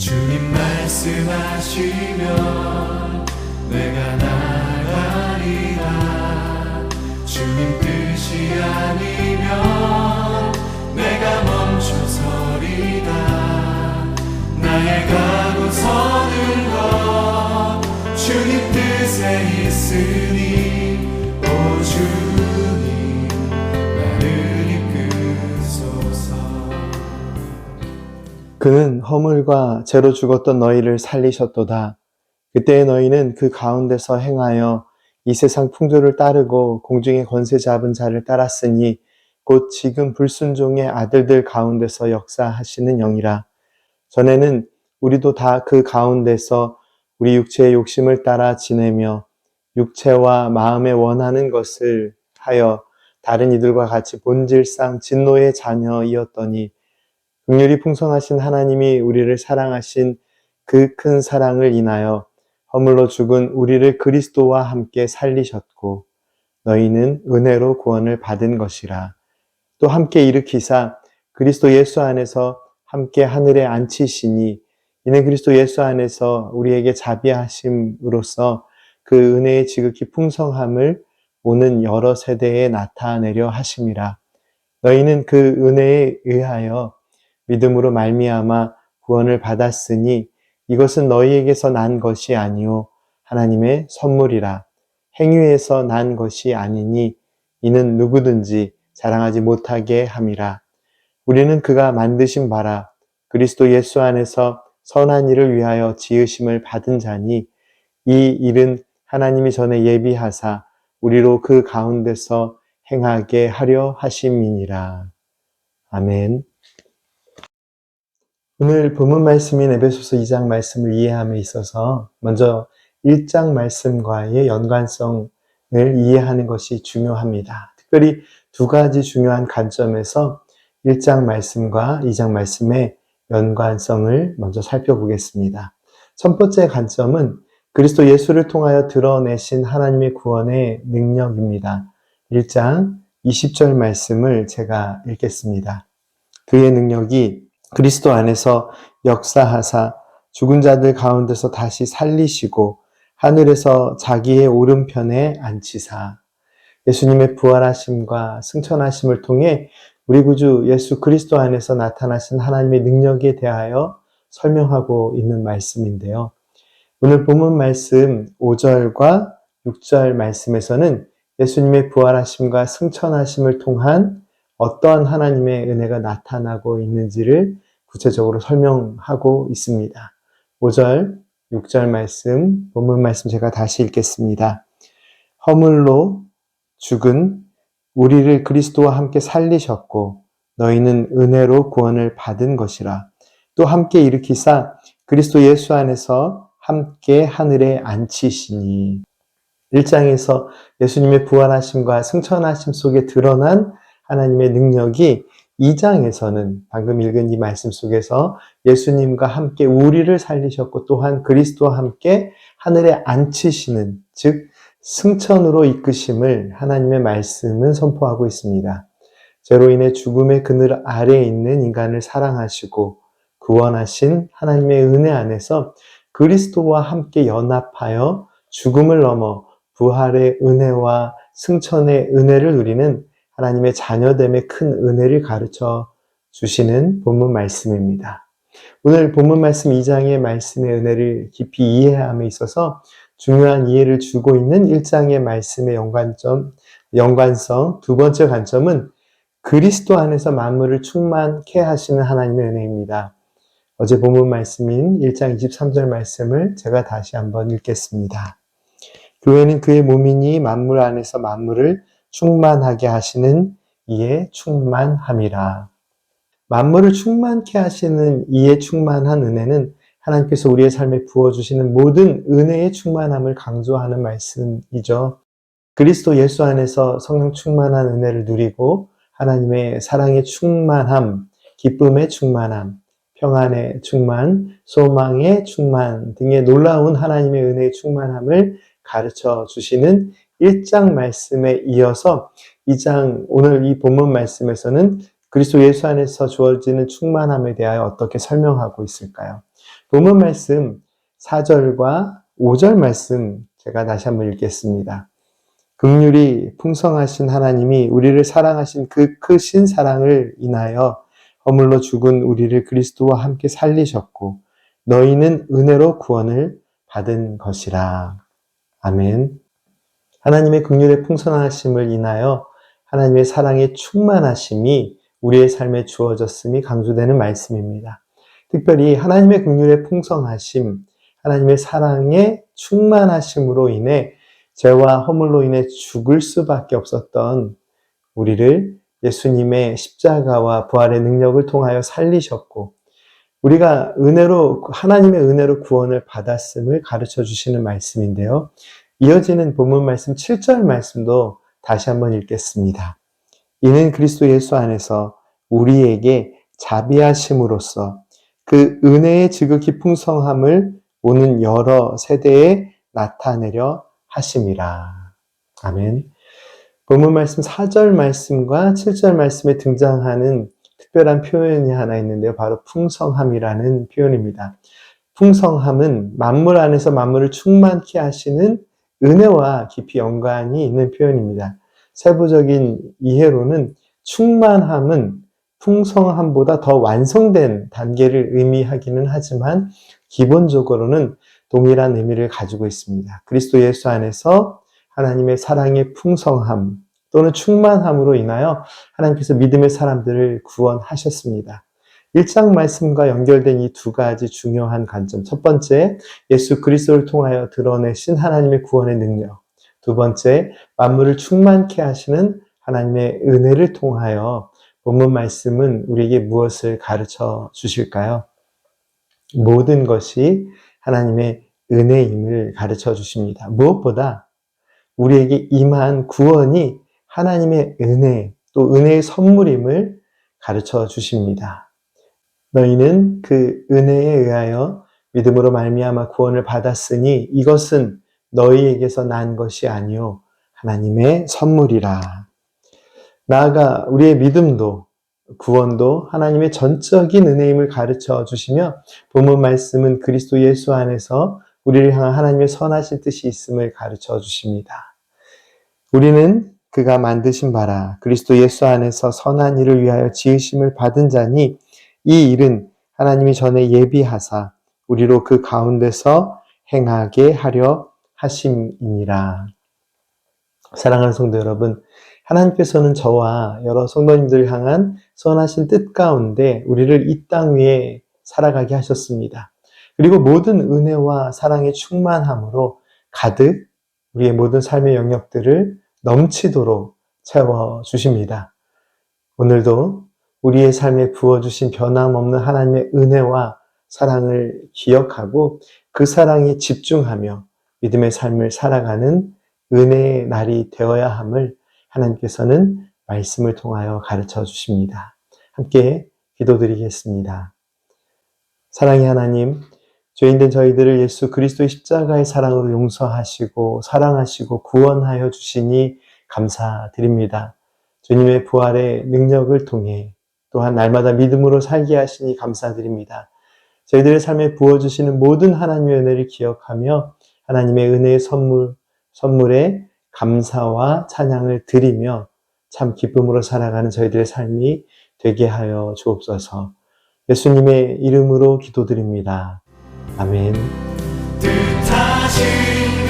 주님 말씀하시면 내가 나가리라. 주님 뜻이 아니면 내가 멈춰서리다. 나의 가고 서는 것 주님 뜻에 있으니 오 주님 나를 이끄소서. 그는 허물과 죄로 죽었던 너희를 살리셨도다. 그때의 너희는 그 가운데서 행하여 이 세상 풍조를 따르고 공중의 권세 잡은 자를 따랐으니 곧 지금 불순종의 아들들 가운데서 역사하시는 영이라. 전에는 우리도 다 그 가운데서 우리 육체의 욕심을 따라 지내며 육체와 마음에 원하는 것을 하여 다른 이들과 같이 본질상 진노의 자녀이었더니 긍휼이 풍성하신 하나님이 우리를 사랑하신 그 큰 사랑을 인하여 허물로 죽은 우리를 그리스도와 함께 살리셨고 너희는 은혜로 구원을 받은 것이라. 또 함께 일으키사 그리스도 예수 안에서 함께 하늘에 앉히시니 이는 그리스도 예수 안에서 우리에게 자비하심으로써 그 은혜의 지극히 풍성함을 오는 여러 세대에 나타내려 하심이라. 너희는 그 은혜에 의하여 믿음으로 말미암아 구원을 받았으니 이것은 너희에게서 난 것이 아니요 하나님의 선물이라. 행위에서 난 것이 아니니 이는 누구든지 자랑하지 못하게 함이라. 우리는 그가 만드신 바라 그리스도 예수 안에서 선한 일을 위하여 지으심을 받은 자니 이 일은 하나님이 전에 예비하사 우리로 그 가운데서 행하게 하려 하심이니라. 아멘. 오늘 본문 말씀인 에베소서 2장 말씀을 이해함에 있어서 먼저 1장 말씀과의 연관성을 이해하는 것이 중요합니다. 특별히 두 가지 중요한 관점에서 1장 말씀과 2장 말씀의 연관성을 먼저 살펴보겠습니다. 첫 번째 관점은 그리스도 예수를 통하여 드러내신 하나님의 구원의 능력입니다. 1장 20절 말씀을 제가 읽겠습니다. 그의 능력이 그리스도 안에서 역사하사 죽은 자들 가운데서 다시 살리시고 하늘에서 자기의 오른편에 앉히사. 예수님의 부활하심과 승천하심을 통해 우리 구주 예수 그리스도 안에서 나타나신 하나님의 능력에 대하여 설명하고 있는 말씀인데요. 오늘 본문 말씀 5절과 6절 말씀에서는 예수님의 부활하심과 승천하심을 통한 어떠한 하나님의 은혜가 나타나고 있는지를 구체적으로 설명하고 있습니다. 5절, 6절 말씀, 본문 말씀 제가 다시 읽겠습니다. 허물로 죽은 우리를 그리스도와 함께 살리셨고 너희는 은혜로 구원을 받은 것이라. 또 함께 일으키사 그리스도 예수 안에서 함께 하늘에 앉히시니. 1장에서 예수님의 부활하심과 승천하심 속에 드러난 하나님의 능력이 2장에서는 방금 읽은 이 말씀 속에서 예수님과 함께 우리를 살리셨고 또한 그리스도와 함께 하늘에 앉히시는, 즉 승천으로 이끄심을 하나님의 말씀은 선포하고 있습니다. 죄로 인해 죽음의 그늘 아래에 있는 인간을 사랑하시고 구원하신 하나님의 은혜 안에서 그리스도와 함께 연합하여 죽음을 넘어 부활의 은혜와 승천의 은혜를 누리는 하나님의 자녀됨의 큰 은혜를 가르쳐 주시는 본문 말씀입니다. 오늘 본문 말씀 2장의 말씀의 은혜를 깊이 이해함에 있어서 중요한 이해를 주고 있는 1장의 말씀의 연관성 두 번째 관점은 그리스도 안에서 만물을 충만케 하시는 하나님의 은혜입니다. 어제 본문 말씀인 1장 23절 말씀을 제가 다시 한번 읽겠습니다. 교회는 그의 몸이니 만물 안에서 만물을 충만하게 하시는 이에 충만함이라. 만물을 충만케 하시는 이에 충만한 은혜는 하나님께서 우리의 삶에 부어주시는 모든 은혜의 충만함을 강조하는 말씀이죠. 그리스도 예수 안에서 성령 충만한 은혜를 누리고 하나님의 사랑의 충만함, 기쁨의 충만함, 평안의 충만, 소망의 충만 등의 놀라운 하나님의 은혜의 충만함을 가르쳐 주시는 1장 말씀에 이어서 2장 오늘 이 본문 말씀에서는 그리스도 예수 안에서 주어지는 충만함에 대하여 어떻게 설명하고 있을까요? 본문 말씀 4절과 5절 말씀 제가 다시 한번 읽겠습니다. 긍휼이 풍성하신 하나님이 우리를 사랑하신 그 크신 사랑을 인하여 허물로 죽은 우리를 그리스도와 함께 살리셨고 너희는 은혜로 구원을 받은 것이라. 아멘. 하나님의 긍휼의 풍성하심을 인하여 하나님의 사랑의 충만하심이 우리의 삶에 주어졌음이 강조되는 말씀입니다. 특별히 하나님의 긍휼의 풍성하심, 하나님의 사랑의 충만하심으로 인해 죄와 허물로 인해 죽을 수밖에 없었던 우리를 예수님의 십자가와 부활의 능력을 통하여 살리셨고 우리가 하나님의 은혜로 구원을 받았음을 가르쳐 주시는 말씀인데요. 이어지는 본문 말씀 7절 말씀도 다시 한번 읽겠습니다. 이는 그리스도 예수 안에서 우리에게 자비하심으로써 그 은혜의 지극히 풍성함을 오는 여러 세대에 나타내려 하심이라. 아멘. 본문 말씀 4절 말씀과 7절 말씀에 등장하는 특별한 표현이 하나 있는데요. 바로 풍성함이라는 표현입니다. 풍성함은 만물 안에서 만물을 충만케 하시는 은혜와 깊이 연관이 있는 표현입니다. 세부적인 이해로는 충만함은 풍성함보다 더 완성된 단계를 의미하기는 하지만 기본적으로는 동일한 의미를 가지고 있습니다. 그리스도 예수 안에서 하나님의 사랑의 풍성함 또는 충만함으로 인하여 하나님께서 믿음의 사람들을 구원하셨습니다. 1장 말씀과 연결된 이 두 가지 중요한 관점. 첫 번째, 예수 그리스도를 통하여 드러내신 하나님의 구원의 능력. 두 번째, 만물을 충만케 하시는 하나님의 은혜를 통하여 본문 말씀은 우리에게 무엇을 가르쳐 주실까요? 모든 것이 하나님의 은혜임을 가르쳐 주십니다. 무엇보다 우리에게 임한 구원이 하나님의 은혜, 또 은혜의 선물임을 가르쳐 주십니다. 너희는 그 은혜에 의하여 믿음으로 말미암아 구원을 받았으니 이것은 너희에게서 난 것이 아니요 하나님의 선물이라. 나아가 우리의 믿음도 구원도 하나님의 전적인 은혜임을 가르쳐 주시며 본문 말씀은 그리스도 예수 안에서 우리를 향한 하나님의 선하신 뜻이 있음을 가르쳐 주십니다. 우리는 그가 만드신 바라 그리스도 예수 안에서 선한 일을 위하여 지으심을 받은 자니 이 일은 하나님이 전에 예비하사 우리로 그 가운데서 행하게 하려 하심이니라. 사랑하는 성도 여러분, 하나님께서는 저와 여러 성도님들을 향한 선하신 뜻 가운데 우리를 이 땅 위에 살아가게 하셨습니다. 그리고 모든 은혜와 사랑의 충만함으로 가득 우리의 모든 삶의 영역들을 넘치도록 채워주십니다. 오늘도 우리의 삶에 부어주신 변함없는 하나님의 은혜와 사랑을 기억하고 그 사랑에 집중하며 믿음의 삶을 살아가는 은혜의 날이 되어야 함을 하나님께서는 말씀을 통하여 가르쳐 주십니다. 함께 기도드리겠습니다. 사랑의 하나님, 죄인된 저희들을 예수 그리스도의 십자가의 사랑으로 용서하시고 사랑하시고 구원하여 주시니 감사드립니다. 주님의 부활의 능력을 통해 또한 날마다 믿음으로 살게 하시니 감사드립니다. 저희들의 삶에 부어주시는 모든 하나님의 은혜를 기억하며 하나님의 은혜의 선물에 감사와 찬양을 드리며 참 기쁨으로 살아가는 저희들의 삶이 되게 하여 주옵소서. 예수님의 이름으로 기도드립니다. 아멘. 뜻하신